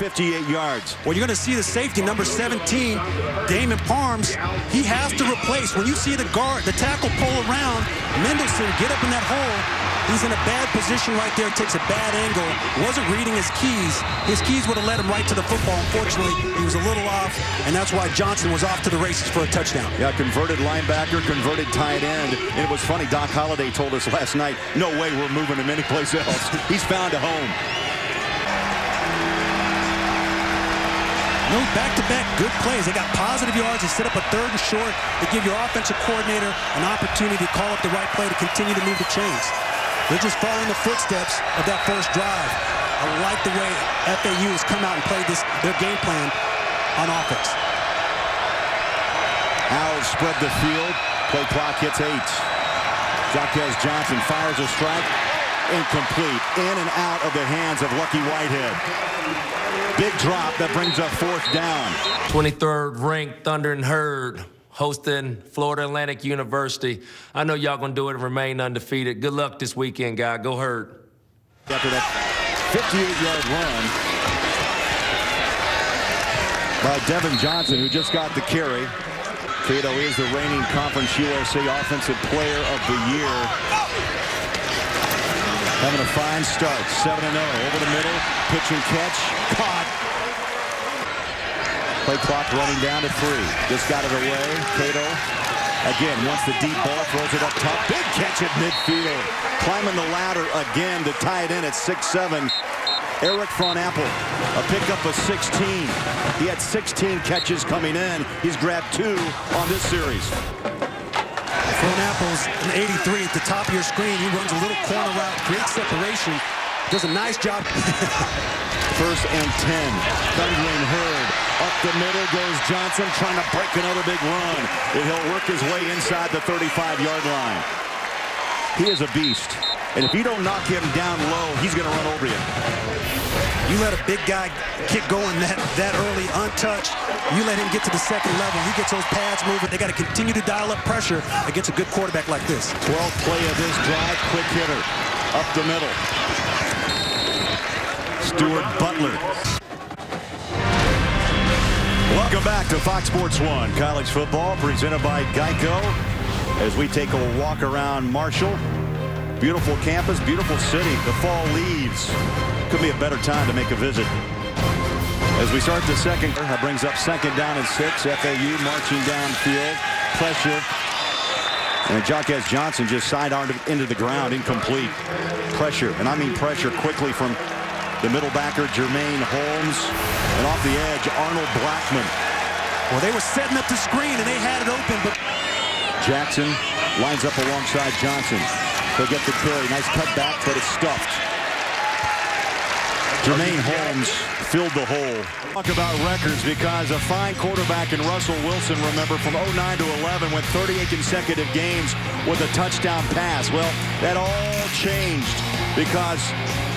58 yards. Well, you're going to see the safety, number 17, Damon Parms. He has to replace. When you see the guard, the tackle pull around, Mendelson get up in that hole. He's in a bad position right there, takes a bad angle, wasn't reading his keys. His keys would have led him right to the football. Unfortunately, he was a little off, and that's why Johnson was off to the races for a touchdown. Yeah, converted linebacker, converted tight end. And it was funny, Doc Holliday told us last night, no way we're moving him anyplace else. He's found a home. No back-to-back good plays. They got positive yards. They set up a 3rd and short. They give your offensive coordinator an opportunity to call up the right play to continue to move the chains. They're just following the footsteps of that first drive. I like the way FAU has come out and played their game plan on offense. Owls spread the field. Play clock hits 8. Jaquez Johnson fires a strike. Incomplete. In and out of the hands of Lucky Whitehead. Big drop that brings up 4th down. 23rd ranked Thunder and Herd, hosting Florida Atlantic University. I know y'all gonna do it and remain undefeated. Good luck this weekend, guy. Go Herd. After that 58-yard run by Devin Johnson, who just got the carry. Cato is the reigning Conference USA Offensive Player of the Year. Having a fine start, 7-0, over the middle, pitch and catch, caught. Play clock running down to 3. Just got it away, Cato. Again, wants the deep ball, throws it up top. Big catch at midfield. Climbing the ladder again to tie it in at 6-7. Eric Von Apple, a pickup of 16. He had 16 catches coming in. He's grabbed 2 on this series. Von Apple's an 83 at the top of your screen. He runs a little corner route, great separation. Does a nice job. 1st and 10. Thundering Herd. Up the middle goes Johnson, trying to break another big run. And he'll work his way inside the 35-yard line. He is a beast. And if you don't knock him down low, he's going to run over you. You let a big guy get going that early, untouched. You let him get to the second level. He gets those pads moving. They got to continue to dial up pressure against a good quarterback like this. 12th play of this drive, quick hitter. Up the middle. Stuart Butler. Welcome back to Fox Sports 1. College football presented by Geico. As we take a walk around Marshall. Beautiful campus, beautiful city. The fall leaves. Could be a better time to make a visit. As we start the second, that brings up 2nd down and 6. FAU marching downfield. Pressure. And Jaquez Johnson just sidearmed into the ground. Incomplete. Pressure. And I mean pressure quickly from the middle backer, Jermaine Holmes. And off the edge, Arnold Blackman. Well, they were setting up the screen, and they had it open. But Jackson lines up alongside Johnson. He'll get the carry. Nice cutback, but it's stuffed. Jermaine Holmes filled the hole. Talk about records, because a fine quarterback in Russell Wilson, remember, from 09 to 11, went 38 consecutive games with a touchdown pass. Well, that all changed because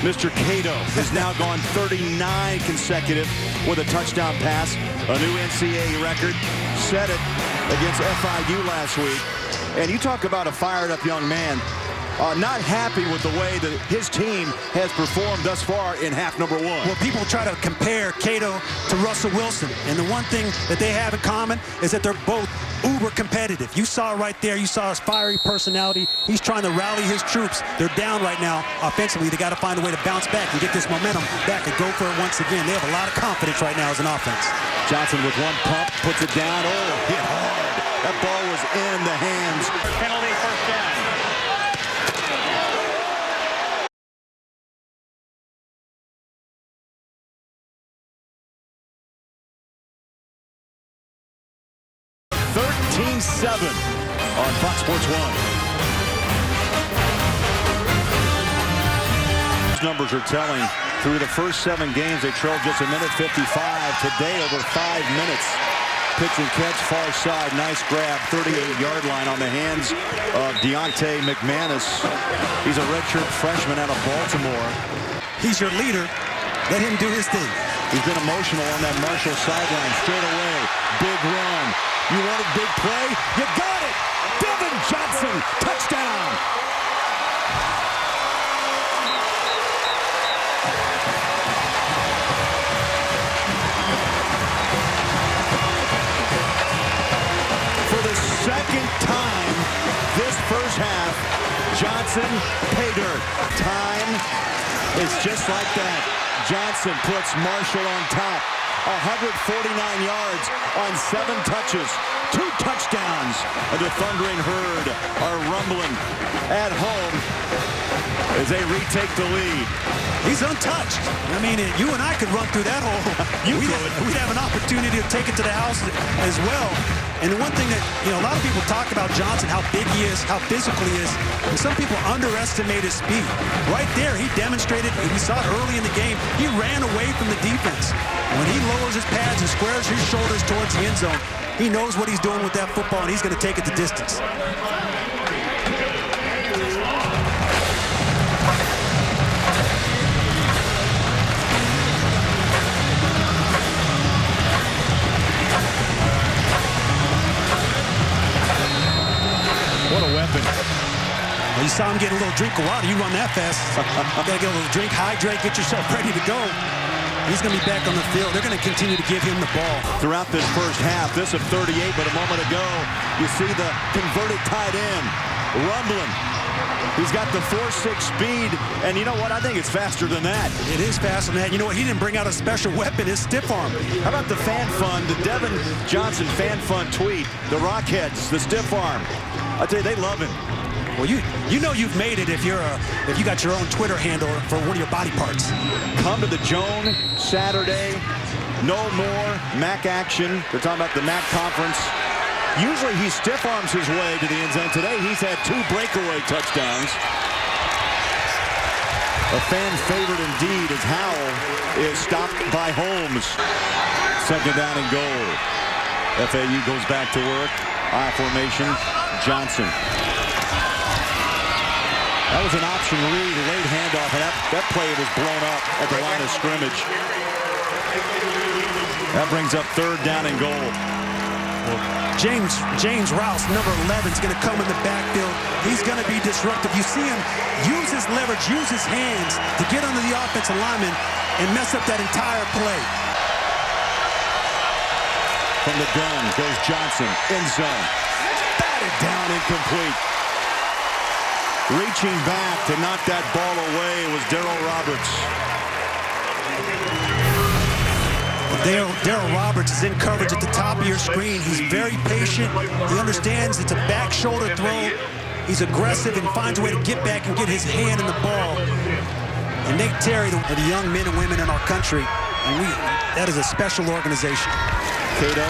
Mr. Cato has now gone 39 consecutive with a touchdown pass. A new NCAA record. Set it against FIU last week. And you talk about a fired-up young man. Not happy with the way that his team has performed thus far in half number 1. Well, people try to compare Cato to Russell Wilson. And the one thing that they have in common is that they're both uber competitive. You saw it right there. You saw his fiery personality. He's trying to rally his troops. They're down right now offensively. They got to find a way to bounce back and get this momentum back and go for it once again. They have a lot of confidence right now as an offense. Johnson with one pump, puts it down. Oh, hit hard. That ball was in the hands. Penalty, 1st down. On Fox Sports 1. Numbers are telling. Through the first 7 games, they trailed just a minute 55. Today, over 5 minutes. Pitch and catch, far side. Nice grab, 38-yard line on the hands of Deontay McManus. He's a redshirt freshman out of Baltimore. He's your leader. Let him do his thing. He's been emotional on that Marshall sideline. Straight away, big run. You wanted big play? You got it! Devin Johnson, touchdown! Johnson, pay dirt. Time is just like that. Johnson puts Marshall on top. 149 yards on 7 touches. 2 touchdowns. And the Thundering Herd are rumbling at home as they retake the lead. He's untouched. I mean, you and I could run through that hole. We'd have an opportunity to take it to the house as well. And the one thing that, a lot of people talk about Johnson, how big he is, how physical he is, and some people underestimate his speed. Right there, he demonstrated, and we saw it early in the game, he ran away from the defense. When he lowers his pads and squares his shoulders towards the end zone, he knows what he's doing with that football, and he's going to take it the distance. What a weapon. Well, you saw him get a little drink of water. You run that fast. You got to get a little drink, hydrate, get yourself ready to go. He's going to be back on the field. They're going to continue to give him the ball. Throughout this first half, this of 38, but a moment ago, you see the converted tight end rumbling. He's got the 4.6 speed, and you know what? I think it's faster than that. It is faster than that. You know what? He didn't bring out a special weapon, his stiff arm. How about the fan fund, the Devin Johnson fan fund tweet, the Rockheads, the stiff arm. I tell you, they love him. Well, you know you've made it if you got your own Twitter handle for one of your body parts. Come to the Joan Saturday. No more MAC action. They're talking about the MAC conference. Usually he stiff arms his way to the end zone. Today he's had 2 breakaway touchdowns. A fan favorite indeed as Howell is stopped by Holmes. 2nd down and goal. FAU goes back to work. I formation. Johnson. That was an option read, a late handoff, and that play was blown up at the line of scrimmage. That brings up 3rd down and goal. James Rouse, number 11, is going to come in the backfield. He's going to be disruptive. You see him use his leverage, use his hands to get under the offensive lineman and mess up that entire play. From the gun goes Johnson, end zone. Batted down, incomplete. Reaching back to knock that ball away was Darryl Roberts. Darryl Roberts is in coverage at the top of your screen. He's very patient. He understands it's a back shoulder throw. He's aggressive and finds a way to get back and get his hand in the ball. And Nate Terry, the young men and women in our country, and that is a special organization. Cato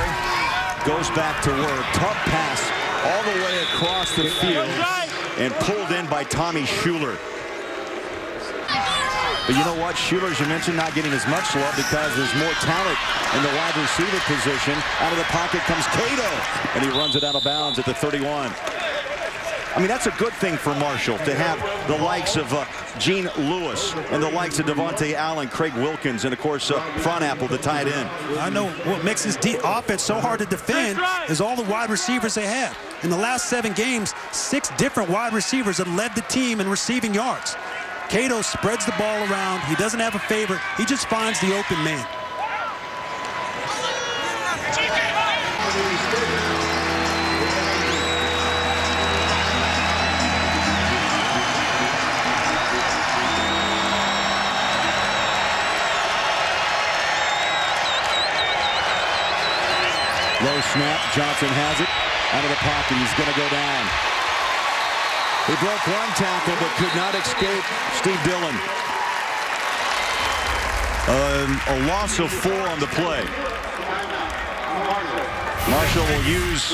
goes back to work. Tough pass all the way across the field and pulled in by Tommy Schuler. But you know what? Schuler, as you mentioned, not getting as much love because there's more talent in the wide receiver position. Out of the pocket comes Cato, and he runs it out of bounds at the 31. I mean, that's a good thing for Marshall to have the likes of Gene Lewis and the likes of Devontae Allen, Craig Wilkins, and, of course, Front Apple, the tight end. I know what makes this offense so hard to defend is all the wide receivers they have. In the last 7 games, 6 different wide receivers have led the team in receiving yards. Cato spreads the ball around. He doesn't have a favorite. He just finds the open man. Low snap. Johnson has it. Out of the pocket. He's going to go down. He broke 1 tackle but could not escape Steve Dillon. A loss of 4 on the play. Marshall will use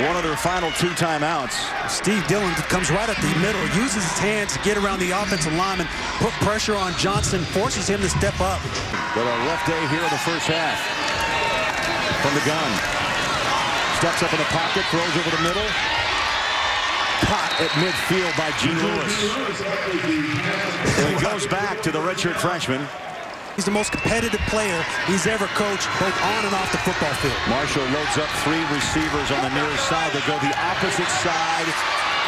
one of their final 2 timeouts. Steve Dillon comes right up the middle, uses his hands to get around the offensive lineman, put pressure on Johnson, forces him to step up. Got a rough day here in the first half. From the gun. Steps up in the pocket, throws over the middle. Caught at midfield by Gene Lewis. And he goes back to the redshirt freshman. He's the most competitive player he's ever coached, both on and off the football field. Marshall loads up 3 receivers on the near side. They go the opposite side,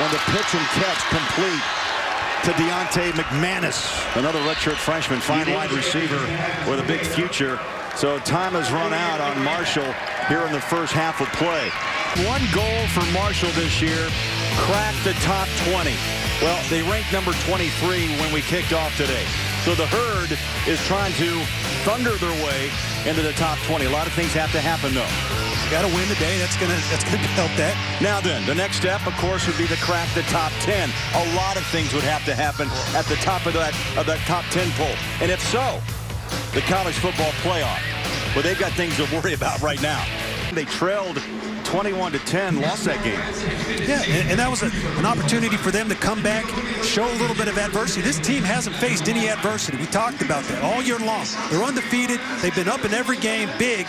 and the pitch and catch complete to Deontay McManus. Another redshirt freshman, fine wide receiver with a big future. So time has run out on Marshall here in the first half of play. 1 goal for Marshall this year, crack the top 20. Well, they ranked number 23 when we kicked off today. So the Herd is trying to thunder their way into the top 20. A lot of things have to happen, though. Got to win today. That's gonna help that. Now then, the next step, of course, would be to crack the top 10. A lot of things would have to happen at the top of that top 10 poll. And if so, the college football playoff, well, they've got things to worry about right now. They trailed 21-10, lost that game. Yeah, and that was an opportunity for them to come back, show a little bit of adversity. This team hasn't faced any adversity. We talked about that all year long. They're undefeated. They've been up in every game, big.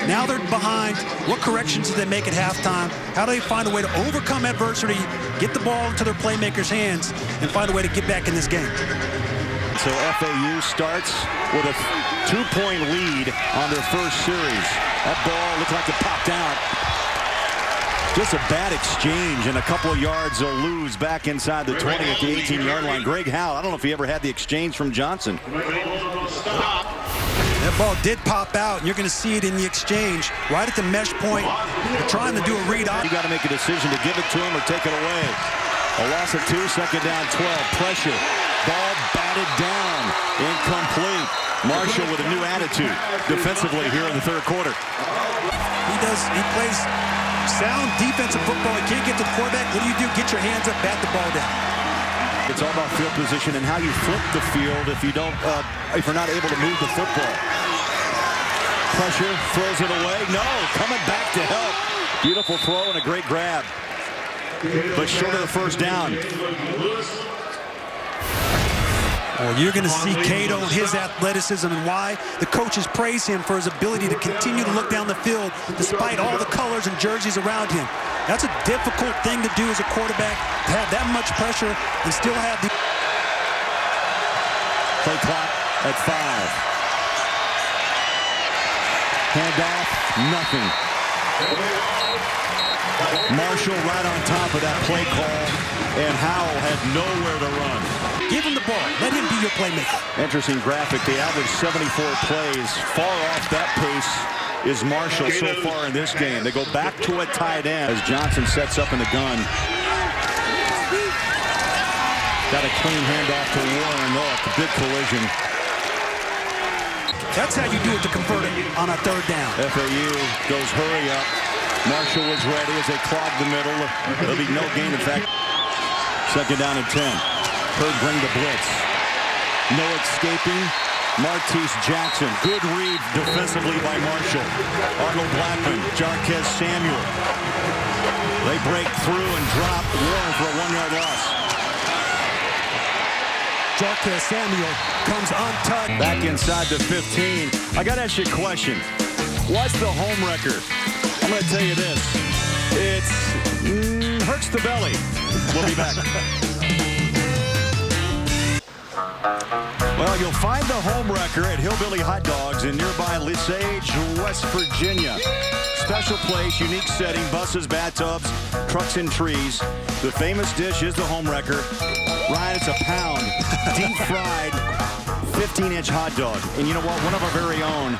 Now they're behind. What corrections do they make at halftime? How do they find a way to overcome adversity, get the ball into their playmakers' hands, and find a way to get back in this game? So FAU starts with a 2-point lead on their first series. That ball looked like it popped out. Just a bad exchange, and a couple of yards they'll lose back inside the 20 at the 18-yard line. Greg Howell, I don't know if he ever had the exchange from Johnson. That ball did pop out, and you're going to see it in the exchange right at the mesh point. They're trying to do a read on. You got to make a decision to give it to him or take it away. A loss of 2, second down 12. Pressure. Ball batted down. Incomplete. Marshall with a new attitude defensively here in the third quarter. He plays sound defensive football. He can't get to the quarterback. What do? Get your hands up, bat the ball down. It's all about field position and how you flip the field if you're not able to move the football. Pressure, throws it away. No, coming back to help. Beautiful throw and a great grab. But short of the first down. Well, you're going to see Cato and his athleticism and why the coaches praise him for his ability to continue to look down the field despite all the colors and jerseys around him. That's a difficult thing to do as a quarterback, to have that much pressure and still have the... Play clock at 5. Handoff, nothing. Marshall right on top of that play call, and Howell had nowhere to run. Give him the ball. Let him be your playmaker. Interesting graphic. They averaged 74 plays. Far off that pace is Marshall so far in this game. They go back to a tight end as Johnson sets up in the gun. Got a clean handoff to Warren. Oh, big collision. That's how you do it to convert it on a third down. FAU goes hurry up. Marshall was ready as they clogged the middle. There'll be no gain. In fact, second down and 10. Herd bring the blitz. No escaping. Martese Jackson. Good read defensively by Marshall. Arnold Blackman. Jarquez Samuel. They break through and drop Warren for a 1-yard loss. Jarquez Samuel comes untouched. Back inside the 15. I got to ask you a question. What's the home record? I'm going to tell you this. It hurts the belly. We'll be back. Well, you'll find the home wrecker at Hillbilly Hot Dogs in nearby Lesage, West Virginia. Special place, unique setting, buses, bathtubs, trucks, and trees. The famous dish is the home wrecker. Ryan, it's a pound, deep-fried, 15-inch hot dog. And you know what? One of our very own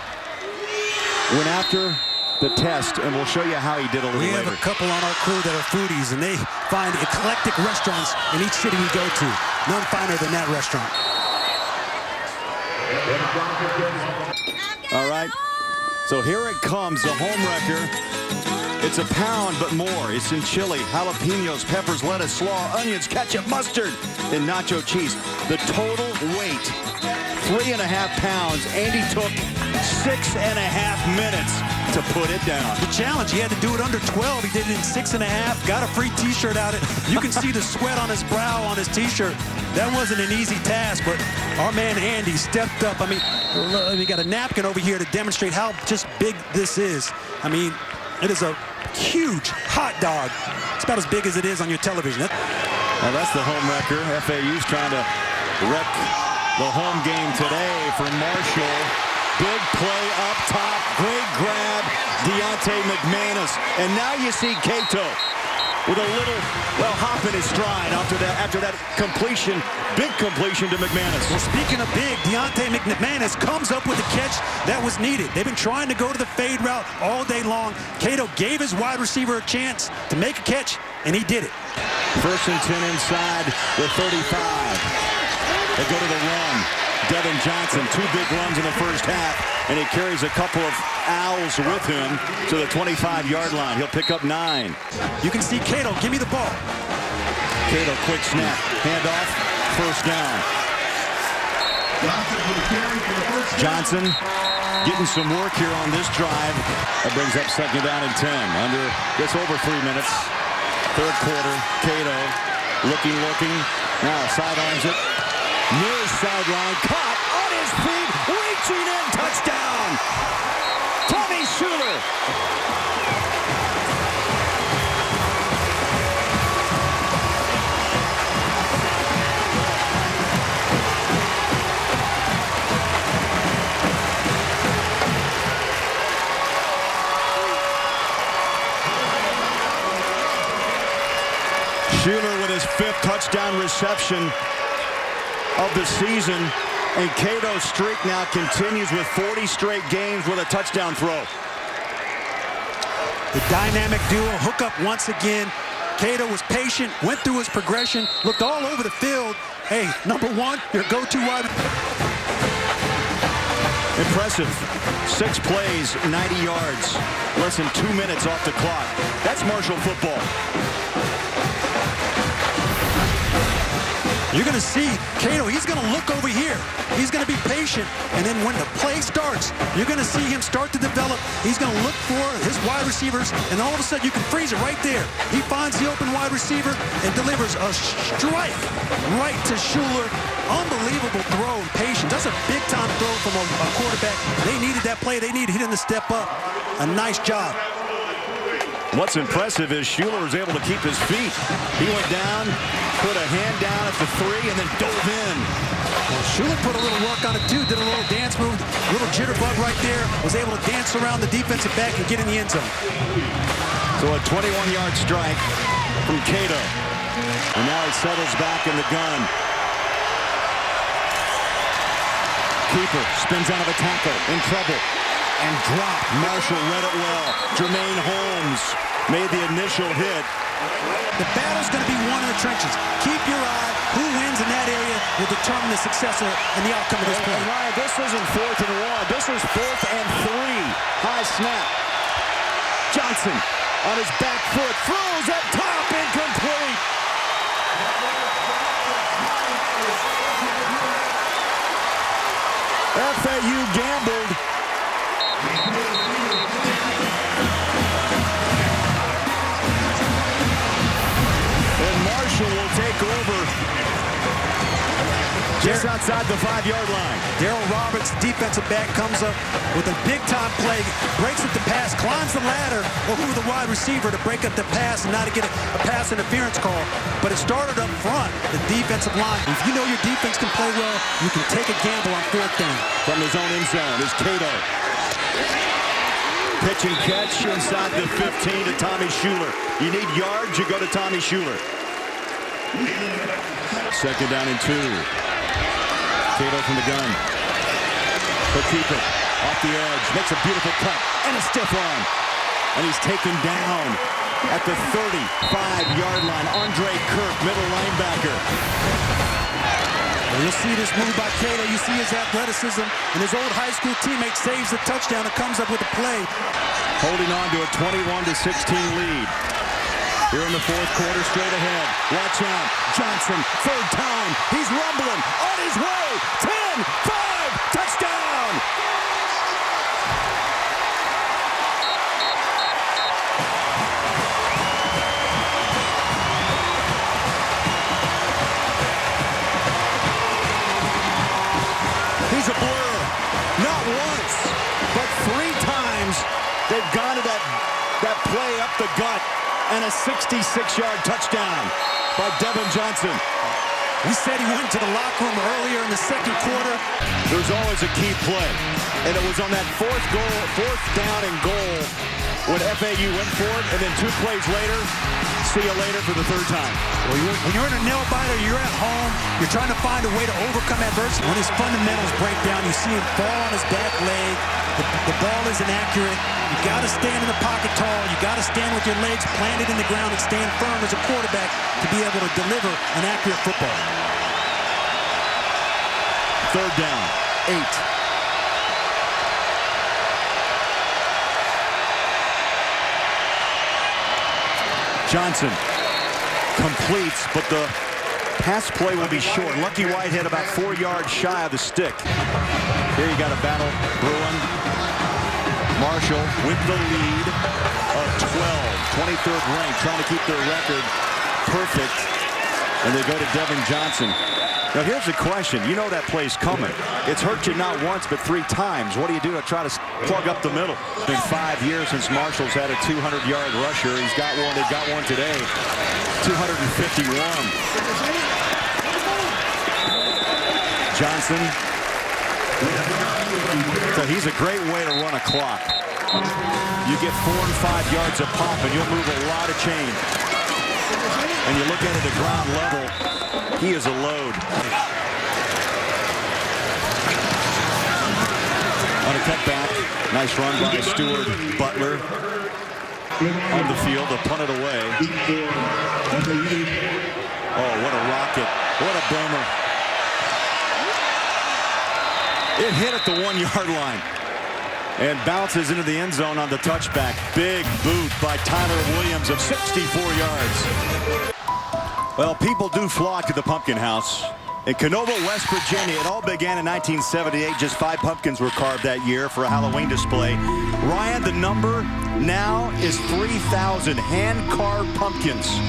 went after the test, and we'll show you how he did a little later. We have a couple on our crew that are foodies, and they find eclectic restaurants in each city we go to. None finer than that restaurant. All right, so here it comes, the home wrecker. It's a pound, but more. It's in chili, jalapenos, peppers, lettuce, slaw, onions, ketchup, mustard, and nacho cheese. The total weight, 3.5 pounds. Andy took 6.5 minutes to put it down. The challenge, he had to do it under 12. He did it in 6.5, got a free t-shirt out. You can see the sweat on his brow on his t-shirt. That wasn't an easy task, but our man Andy stepped up. I mean, we got a napkin over here to demonstrate how just big this is. I mean, it is a huge hot dog. It's about as big as it is on your television. Well, that's the home wrecker. FAU's trying to wreck the home game today for Marshall. Big play up top. Great grab. Deontay McManus. And now you see Cato with a little, well, hop in his stride after that completion, big completion to McManus. Well, speaking of big, Deontay McManus comes up with the catch that was needed. They've been trying to go to the fade route all day long. Cato gave his wide receiver a chance to make a catch, and he did it. 1st and 10 inside the 35. They go to the run. Devin Johnson, 2 big runs in the first half, and he carries a couple of owls with him to the 25-yard line. He'll pick up 9. You can see Cato, give me the ball. Cato, quick snap, handoff, 1st down. Johnson getting some work here on this drive. That brings up 2nd down and 10. Under just over 3 minutes. 3rd quarter, Cato looking. Now sidearms it. Near his sideline, caught on his feet, reaching in, touchdown! Tommy Schuler. Schuler with his 5th touchdown reception of the season, and Cato's streak now continues with 40 straight games with a touchdown throw. The dynamic duo hook up once again. Cato was patient, went through his progression, looked all over the field. Hey, number 1, your go-to wide. Impressive. 6 plays, 90 yards, less than 2 minutes off the clock. That's Marshall football. You're going to see Cato, he's going to look over here. He's going to be patient, and then when the play starts, you're going to see him start to develop. He's going to look for his wide receivers, and all of a sudden you can freeze it right there. He finds the open wide receiver and delivers a strike right to Schuler. Unbelievable throw and patience. That's a big-time throw from a quarterback. They needed that play. They needed him to step up. A nice job. What's impressive is Schuler was able to keep his feet. He went down, put a hand down at the 3, and then dove in. Well, Schuler put a little work on it, too. Did a little dance move, a little jitterbug right there. Was able to dance around the defensive back and get in the end zone. So a 21-yard strike from Cato. And now he settles back in the gun. Keeper spins out of a tackle, in trouble, and dropped. Marshall read it well. Jermaine Holmes made the initial hit. The battle's going to be won in the trenches. Keep your eye. Who wins in that area will determine the success and the outcome of this play. And Ryan, this isn't 4th and 1. This is 4th and 3. High snap. Johnson on his back foot. Throws at top. Incomplete. FAU gambled. And Marshall will take over just outside the 5-yard line. Darryl Roberts, defensive back, comes up with a big-time play, breaks up the pass, climbs the ladder over the wide receiver to break up the pass and not to get a pass interference call. But it started up front, the defensive line. If you know your defense can play well, you can take a gamble on 4th down. From his own end zone is Cato. Pitch and catch inside the 15 to Tommy Schuler. You need yards, you go to Tommy Schuler. 2nd down and 2. Cato from the gun. The keeper off the edge. Makes a beautiful cut and a stiff arm. And he's taken down at the 35-yard line. Andre Kirk, middle linebacker. You'll see this move by Cato. You see his athleticism, and his old high school teammate saves the touchdown and comes up with a play. Holding on to a 21-16 lead. Here in the 4th quarter, straight ahead. Watch out. Johnson, 3rd time. He's rumbling. On his way. 10, 5, touchdown. He's a blur. Not once, but 3 times they've gone to that play up the gut. And a 66-yard touchdown by Devin Johnson. We said he went to the locker room earlier in the 2nd quarter. There's always a key play. And it was on that 4th down and goal when FAU went for it. And then 2 plays later, see you later for the third time. Well, when you're in a nail-biter, you're at home, you're trying to find a way to overcome adversity. When his fundamentals break down, you see him fall on his back leg. The ball isn't accurate. You got to stand in the pocket tall. You got to stand with your legs planted in the ground and stand firm as a quarterback to be able to deliver an accurate football. Third down, 8. Johnson completes, but the pass play will be short. Lucky Whitehead about 4 yards shy of the stick. Here you got a battle brewing. Marshall with the lead of 12. 23rd ranked, trying to keep their record perfect. And they go to Devin Johnson. Now here's the question. You know that play's coming. It's hurt you not once but 3 times. What do you do to try to plug up the middle? It's been 5 years since Marshall's had a 200-yard rusher. He's got one. They've got one today. 251. Johnson. So he's a great way to run a clock. You get 4 and 5 yards a pop and you'll move a lot of change. And you look at it at ground level, he is a load. On a cutback, nice run by Stewart Butler. On the field, they'll punt it away. Oh, what a rocket. What a boomer. It hit at the 1-yard line. And bounces into the end zone on the touchback. Big boot by Tyler Williams of 64 yards. Well, people do flock to the Pumpkin House. In Canova, West Virginia, it all began in 1978. Just 5 pumpkins were carved that year for a Halloween display. Ryan, the number now is 3,000 hand-carved pumpkins.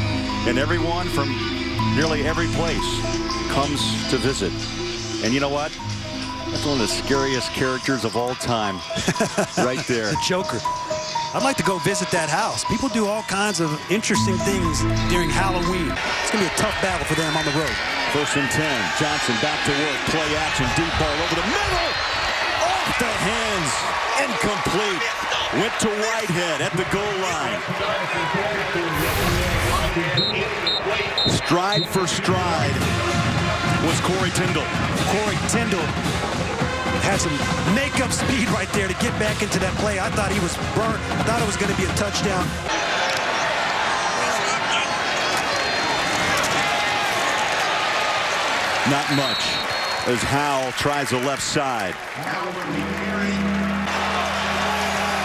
And everyone from nearly every place comes to visit. And you know what? That's one of the scariest characters of all time. Right there. The Joker. I'd like to go visit that house. People do all kinds of interesting things during Halloween. It's going to be a tough battle for them on the road. 1st and 10. Johnson back to work. Play action. Deep ball over the middle. Off the hands. Incomplete. Went to Whitehead at the goal line. Stride for stride was Corey Tyndall. Corey Tyndall had some makeup speed right there to get back into that play. I thought he was burnt. I thought it was going to be a touchdown. Not much as Howell tries the left side.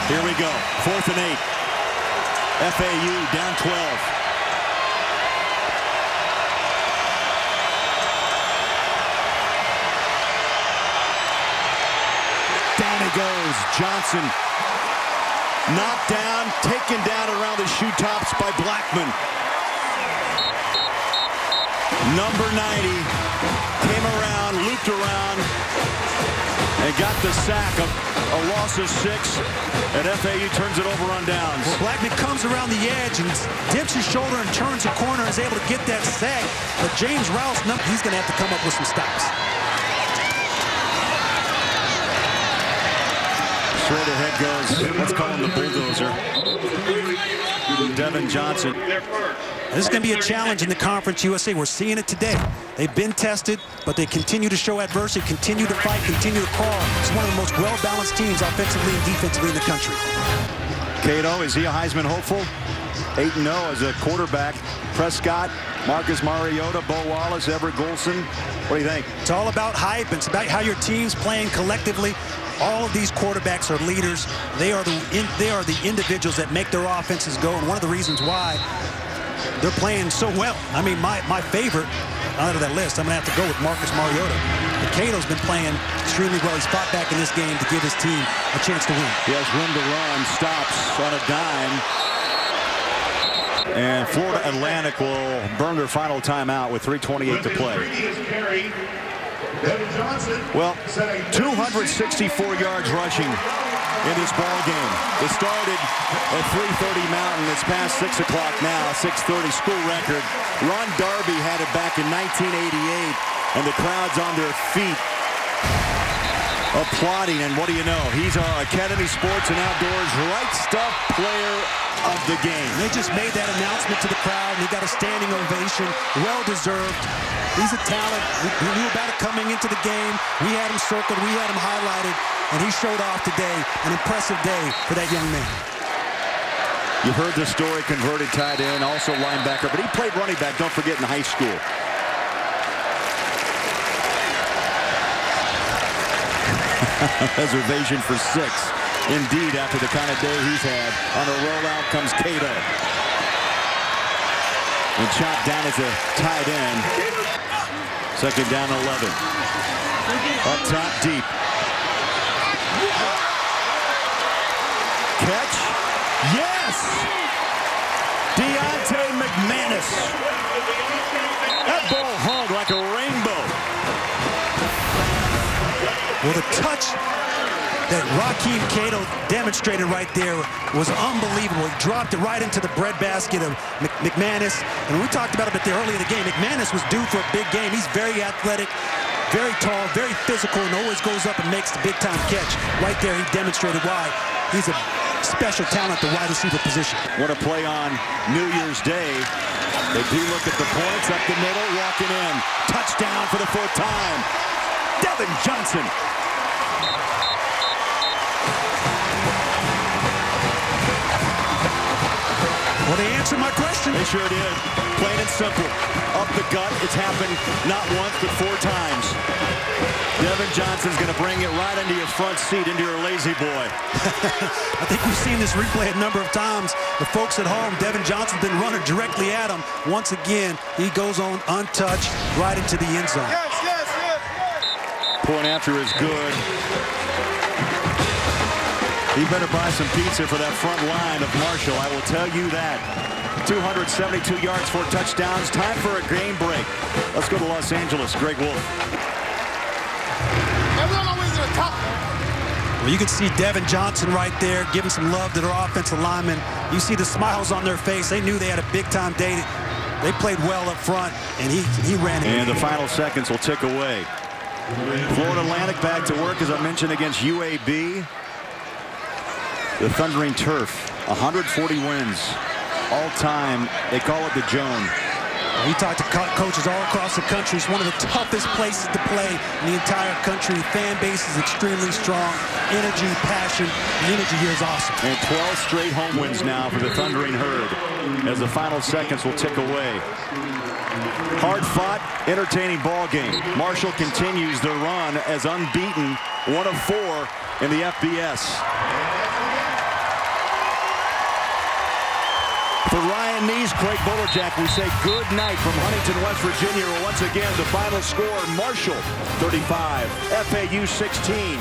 Here we go. 4th and 8. FAU down 12. Down he goes. Johnson knocked down, taken down around the shoe tops by Blackman. Number 90 came around, looped around, and got the sack. A loss of 6, and FAU turns it over on downs. Well, Blackman comes around the edge and dips his shoulder and turns the corner and is able to get that sack. But James Rouse, he's going to have to come up with some stops. Straight ahead goes, let's call him the bulldozer, Devin Johnson. This is going to be a challenge in the Conference USA. We're seeing it today. They've been tested, but they continue to show adversity, continue to fight, continue to crawl. It's one of the most well-balanced teams offensively and defensively in the country. Cato, is he a Heisman hopeful? 8-0 as a quarterback. Prescott, Marcus Mariota, Bo Wallace, Everett Golson. What do you think? It's all about hype. It's about how your team's playing collectively. All of these quarterbacks are leaders. They are the individuals that make their offenses go, and one of the reasons why they're playing so well. I mean, my favorite out of that list, I'm going to have to go with Marcus Mariota. But Cato's been playing extremely well. He's fought back in this game to give his team a chance to win. He has room to run, stops on a dime. And Florida Atlantic will burn their final timeout with 3:28 to play. Well, 264 yards rushing in this ball game. It started at 3:30 Mountain. It's past 6 o'clock now, 6:30 school record. Ron Darby had it back in 1988, and the crowd's on their feet. applauding, and what do you know? He's our Academy Sports and Outdoors Right Stuff Player of the Game. They just made that announcement to the crowd, and he got a standing ovation, well-deserved. He's a talent. We knew about it coming into the game. We had him circled, we had him highlighted, and he showed off today. An impressive day for that young man. You heard the story, converted tight end, also linebacker, but he played running back, don't forget, in high school. Reservation for 6. Indeed, after the kind of day he's had. On a rollout comes Cato. And chopped down as a tight end. Second down, 11. Up top, deep. Catch. Yes! Deontay McManus. That ball hung like a rainbow. Well, the touch that Rakeem Cato demonstrated right there was unbelievable. He dropped it right into the breadbasket of McManus. And we talked about it a bit early in the game. McManus was due for a big game. He's very athletic, very tall, very physical, and always goes up and makes the big-time catch. Right there, he demonstrated why he's a special talent at the wide receiver position. What a play on New Year's Day. They do look at the points, up the middle, walking in. Touchdown for the 4th time. Devin Johnson. Well, they answered my question. They sure did. Plain and simple. Up the gut. It's happened not once, but 4 times. Devin Johnson's going to bring it right into your front seat, into your lazy boy. I think we've seen this replay a number of times. The folks at home, Devin Johnson's been running directly at him. Once again, he goes on untouched right into the end zone. Yes, yes, yes, yes. Point after is good. He better buy some pizza for that front line of Marshall, I will tell you that. 272 yards, 4 touchdowns. Time for a game break. Let's go to Los Angeles. Greg Wolf. Everyone always in the top. Well, you can see Devin Johnson right there giving some love to their offensive linemen. You see the smiles on their face. They knew they had a big-time day. They played well up front, and he ran it. And the final seconds will tick away. Florida Atlantic back to work, as I mentioned, against UAB. The Thundering Turf, 140 wins. All time, they call it the Joan. He talked to coaches all across the country. It's one of the toughest places to play in the entire country. The fan base is extremely strong. Energy, passion. The energy here is awesome. And 12 straight home wins now for the Thundering Herd as the final seconds will tick away. Hard-fought, entertaining ball game. Marshall continues their run as unbeaten, 1 of 4 in the FBS. For Ryan Neese, Craig Bullerjack, we say good night from Huntington, West Virginia. Once again, the final score, Marshall 35, FAU 16.